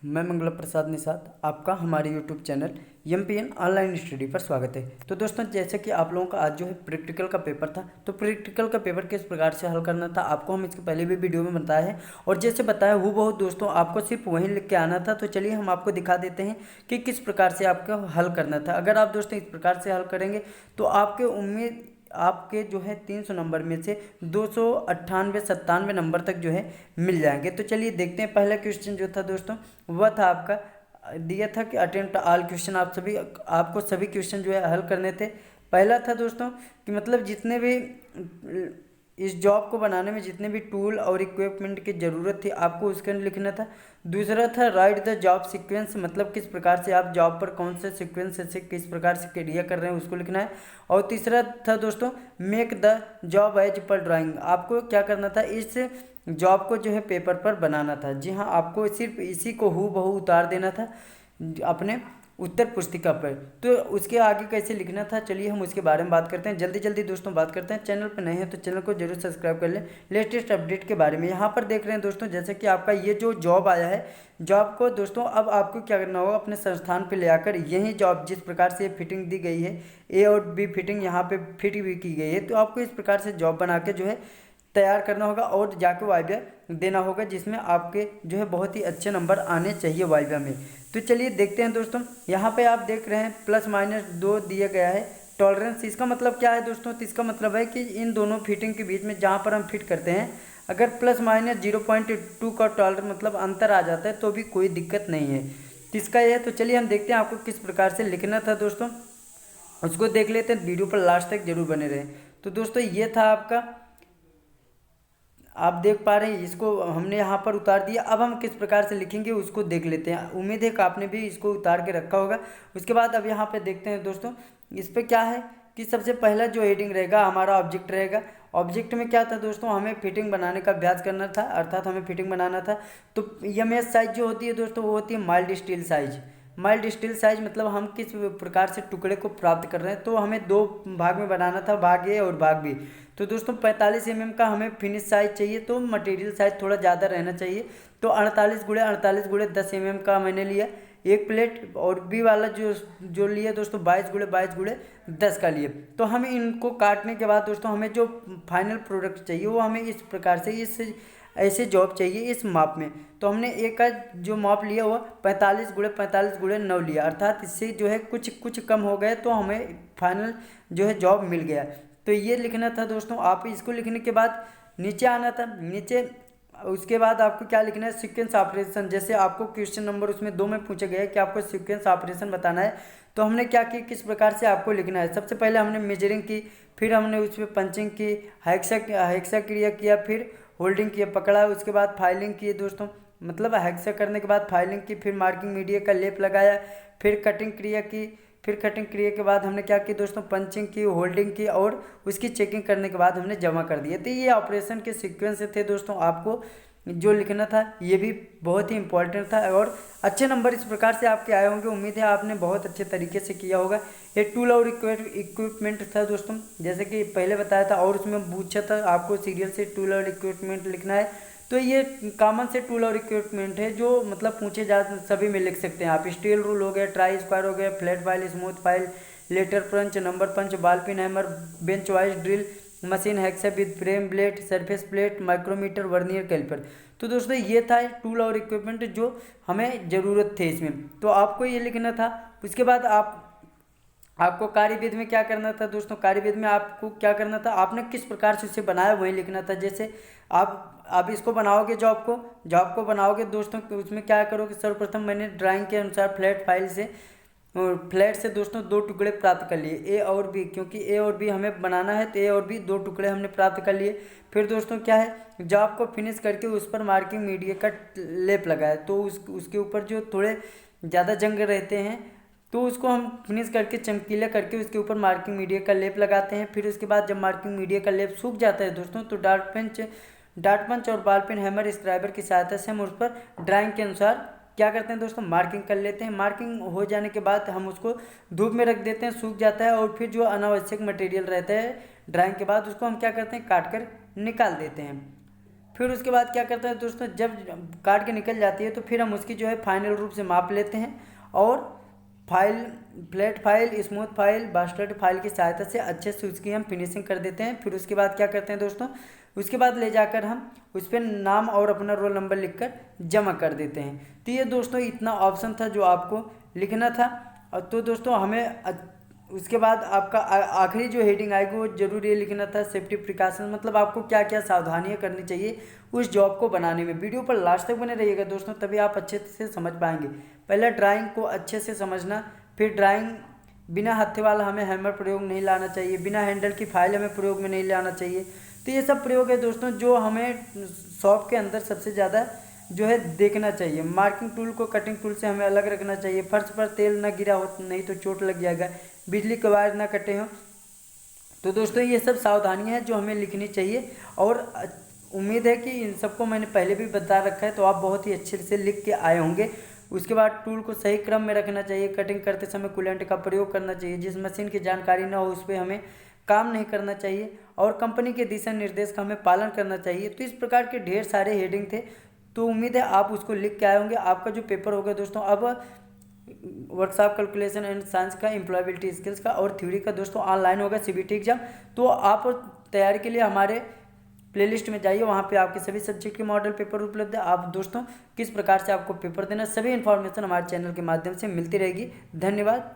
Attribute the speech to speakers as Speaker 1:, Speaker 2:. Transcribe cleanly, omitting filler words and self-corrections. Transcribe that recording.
Speaker 1: मैं मंगल प्रसाद निषाद, आपका हमारे YouTube channel MPN online study पर स्वागत है। तो दोस्तों, जैसे कि आप लोगों का आज जो है प्रैक्टिकल का पेपर था, तो प्रैक्टिकल का पेपर किस प्रकार से हल करना था आपको हम इसके पहले भी वीडियो में बताया है। और जैसे बताया वो बहुत दोस्तों आपको सिर्फ वहीं लिख के आना था। तो चलिए हम आपको दिखा देते हैं कि किस प्रकार से आपको हल करना था। अगर आप दोस्तों इस प्रकार से हल करेंगे तो आपके जो है 300 नंबर में से 298-97 नंबर तक जो है मिल जाएंगे। तो चलिए देखते हैं। पहला क्वेश्चन जो था दोस्तों वह था आपका दिया था कि अटेम्प्ट ऑल क्वेश्चन, आपको सभी क्वेश्चन जो है हल करने थे। पहला था दोस्तों कि मतलब जितने भी इस जॉब को बनाने में जितने भी टूल और इक्विपमेंट की ज़रूरत थी आपको उसके अंदर लिखना था। दूसरा था राइट द जॉब सीक्वेंस, मतलब किस प्रकार से आप जॉब पर कौन से सीक्वेंस से किस प्रकार से क्रिया कर रहे हैं उसको लिखना है। और तीसरा था दोस्तों make the job as per drawing, आपको क्या करना था, इस जॉब को जो है पेपर पर बनाना था। जी हाँ, आपको सिर्फ इसी को हूबहू उतार देना था अपने उत्तर पुस्तिका पर। तो उसके आगे कैसे लिखना था चलिए हम उसके बारे में बात करते हैं। जल्दी जल्दी दोस्तों बात करते हैं। चैनल पर नए हैं तो चैनल को जरूर सब्सक्राइब कर लें लेटेस्ट अपडेट के बारे में। यहाँ पर देख रहे हैं दोस्तों जैसे कि आपका ये जो जॉब आया है, जॉब को दोस्तों अब आपको क्या करना होगा, अपने संस्थान पर ले आकर यही जॉब जिस प्रकार से फिटिंग दी गई है, ए और बी फिटिंग यहाँ पे फिट भी की गई है, तो आपको इस प्रकार से जॉब बना के जो है तैयार करना होगा और जाके वाइवा देना होगा, जिसमें आपके जो है बहुत ही अच्छे नंबर आने चाहिए वाइवा में। तो चलिए देखते हैं दोस्तों। यहाँ पे आप देख रहे हैं +-2 दिया गया है टॉलरेंस। इसका मतलब क्या है दोस्तों, तो इसका मतलब है कि इन दोनों फिटिंग के बीच में जहाँ पर हम फिट करते हैं अगर +-0.2 का टॉलरेंस मतलब अंतर आ जाता है तो भी कोई दिक्कत नहीं है। तो इसका यह है। तो चलिए हम देखते हैं आपको किस प्रकार से लिखना था दोस्तों, उसको देख लेते हैं। वीडियो पर लास्ट तक जरूर बने रहें। तो दोस्तों ये था आपका, आप देख पा रहे हैं, इसको हमने यहाँ पर उतार दिया। अब हम किस प्रकार से लिखेंगे उसको देख लेते हैं। उम्मीद है कि आपने भी इसको उतार के रखा होगा। उसके बाद अब यहाँ पे देखते हैं दोस्तों, इस पर क्या है कि सबसे पहला जो हेडिंग रहेगा हमारा ऑब्जेक्ट रहेगा। ऑब्जेक्ट में क्या था दोस्तों, हमें फिटिंग बनाने का अभ्यास करना था, अर्थात हमें फिटिंग बनाना था। तो एमएस साइज जो होती है दोस्तों वो होती है mild steel size. Mild steel size मतलब हम किस प्रकार से टुकड़े को प्राप्त कर रहे हैं। तो हमें 2 भाग में बनाना था, भाग ए और भाग बी। तो दोस्तों 45 mm का हमें फिनिश साइज चाहिए, तो मटेरियल साइज थोड़ा ज़्यादा रहना चाहिए। तो 48x48x10 mm का मैंने लिया एक प्लेट, और बी वाला जो लिया दोस्तों 22x22x10 का लिए। तो हमें इनको काटने के बाद दोस्तों हमें जो फाइनल प्रोडक्ट चाहिए वो हमें इस प्रकार से ऐसे जॉब चाहिए इस माप में। तो हमने एक का जो माप लिया वो 45x45x9 लिया, अर्थात इससे जो है कुछ कम हो गया, तो हमें फाइनल जो है जॉब मिल गया। तो ये लिखना था दोस्तों। आप इसको लिखने के बाद नीचे आना था। नीचे उसके बाद आपको क्या लिखना है, सीक्वेंस ऑपरेशन। जैसे आपको क्वेश्चन नंबर उसमें 2 में पूछा गया है कि आपको सीक्वेंस ऑपरेशन बताना है, तो हमने क्या किया, किस प्रकार से आपको लिखना है। सबसे पहले हमने मेजरिंग की, फिर हमने उसमें पंचिंग की, हेक्सा क्रिया किया, फिर होल्डिंग किया, पकड़ा, उसके बाद फाइलिंग की दोस्तों, मतलब हेक्सा करने के बाद फाइलिंग की, फिर मार्किंग मीडिया का लेप लगाया, फिर कटिंग क्रिया की। फिर कटिंग क्रिया के बाद हमने क्या किया दोस्तों, पंचिंग की, होल्डिंग की, और उसकी चेकिंग करने के बाद हमने जमा कर दिया। तो ये ऑपरेशन के सीक्वेंस थे दोस्तों, आपको जो लिखना था ये भी बहुत ही इंपॉर्टेंट था। और अच्छे नंबर इस प्रकार से आपके आए होंगे। उम्मीद है आपने बहुत अच्छे तरीके से किया होगा। ये टूल और इक्विपमेंट था दोस्तों, जैसे कि पहले बताया था, और उसमें पूछा था आपको सीरियल से टूल और इक्विपमेंट लिखना है। तो ये कॉमन से टूल और इक्विपमेंट है जो मतलब पूछे जा सभी में लिख सकते हैं आप। स्टील रूल हो गया, ट्राई स्क्वायर हो गया, flat file, smooth file, letter punch, number punch, ball peen, hammer, bench vice drill machine, hacksaw with frame blade, surface plate, micrometer, vernier caliper. तो दोस्तों ये था टूल और इक्विपमेंट जो हमें ज़रूरत थे इसमें, तो आपको ये लिखना था। उसके बाद आपको कार्यविध में क्या करना था दोस्तों, कार्यविध में आपको क्या करना था, आपने किस प्रकार से उसे बनाया वही लिखना था। जैसे आप इसको बनाओगे, जॉब को बनाओगे दोस्तों, तो उसमें क्या करोगे, सर्वप्रथम मैंने ड्राइंग के अनुसार फ्लैट से दोस्तों 2 टुकड़े प्राप्त कर लिए, ए और बी, क्योंकि ए और बी हमें बनाना है, तो ए और बी 2 टुकड़े हमने प्राप्त कर लिए। फिर दोस्तों क्या है, जॉब को फिनिश करके उस पर मार्किंग मीडिया का लेप लगाया, तो उसके ऊपर जो थोड़े ज़्यादा जंग रहते हैं तो उसको हम फिनिश करके चमकीला करके उसके ऊपर मार्किंग मीडिया का लेप लगाते हैं। फिर उसके बाद जब मार्किंग मीडिया का लेप सूख जाता है दोस्तों, तो डार्ट पंच और बॉल पेन, हैमर, स्क्राइबर की सहायता से हम उस पर ड्राइंग के अनुसार क्या करते हैं दोस्तों, मार्किंग कर लेते हैं। मार्किंग हो जाने के बाद हम उसको धूप में रख देते हैं, सूख जाता है, और फिर जो अनावश्यक मटेरियल रहता है ड्राइंग के बाद उसको हम क्या करते हैं, काट कर निकाल देते हैं।
Speaker 2: फिर उसके बाद क्या करते हैं दोस्तों, जब काट के निकल जाती है तो फिर हम उसकी जो है फाइनल रूप से माप लेते हैं और file, flat file, smooth file, bastard file की सहायता से अच्छे से उसकी हम फिनिशिंग कर देते हैं। फिर उसके बाद क्या करते हैं दोस्तों, उसके बाद ले जाकर हम उस पर नाम और अपना रोल नंबर लिखकर जमा कर देते हैं। तो ये दोस्तों इतना ऑप्शन था जो आपको लिखना था। और तो दोस्तों हमें उसके बाद आपका आखिरी जो हेडिंग आएगी वो जरूर ये लिखना था सेफ्टी प्रिकॉशन, मतलब आपको क्या क्या सावधानियां करनी चाहिए उस जॉब को बनाने में। वीडियो पर लास्ट तक बने रहिएगा दोस्तों, तभी आप अच्छे से समझ पाएंगे। पहले ड्राइंग को अच्छे से समझना, फिर ड्राइंग बिना हत्थे वाला हमें हैमर प्रयोग नहीं लाना चाहिए, बिना हैंडल की फाइल हमें प्रयोग में नहीं लाना चाहिए। तो ये सब प्रयोग है दोस्तों जो हमें शॉप के अंदर सबसे ज़्यादा जो है देखना चाहिए। मार्किंग टूल को कटिंग टूल से हमें अलग रखना चाहिए, फर्श पर तेल न गिरा हो नहीं तो चोट लग जाएगा, बिजली के वायर ना कटे हों। तो दोस्तों ये सब सावधानियां हैं जो हमें लिखनी चाहिए, और उम्मीद है कि इन सबको मैंने पहले भी बता रखा है तो आप बहुत ही अच्छे से लिख के आए होंगे। उसके बाद टूल को सही क्रम में रखना चाहिए, कटिंग करते समय कूलेंट का प्रयोग करना चाहिए, जिस मशीन की जानकारी ना हो उस पर हमें काम नहीं करना चाहिए, और कंपनी के दिशा निर्देश का हमें पालन करना चाहिए। तो इस प्रकार के ढेर सारे हेडिंग थे, तो उम्मीद है आप उसको लिख के आए होंगे। आपका जो पेपर होगा दोस्तों अब वर्कशॉप कैलकुलेशन एंड साइंस का, एम्प्लॉयबिलिटी स्किल्स का और थ्योरी का दोस्तों ऑनलाइन होगा सीबीटी एग्जाम। तो आप तैयारी के लिए हमारे प्लेलिस्ट में जाइए, वहाँ पे आपके सभी सब्जेक्ट के मॉडल पेपर उपलब्ध है। आप दोस्तों किस प्रकार से आपको पेपर देना, सभी इन्फॉर्मेशन हमारे चैनल के माध्यम से मिलती रहेगी। धन्यवाद।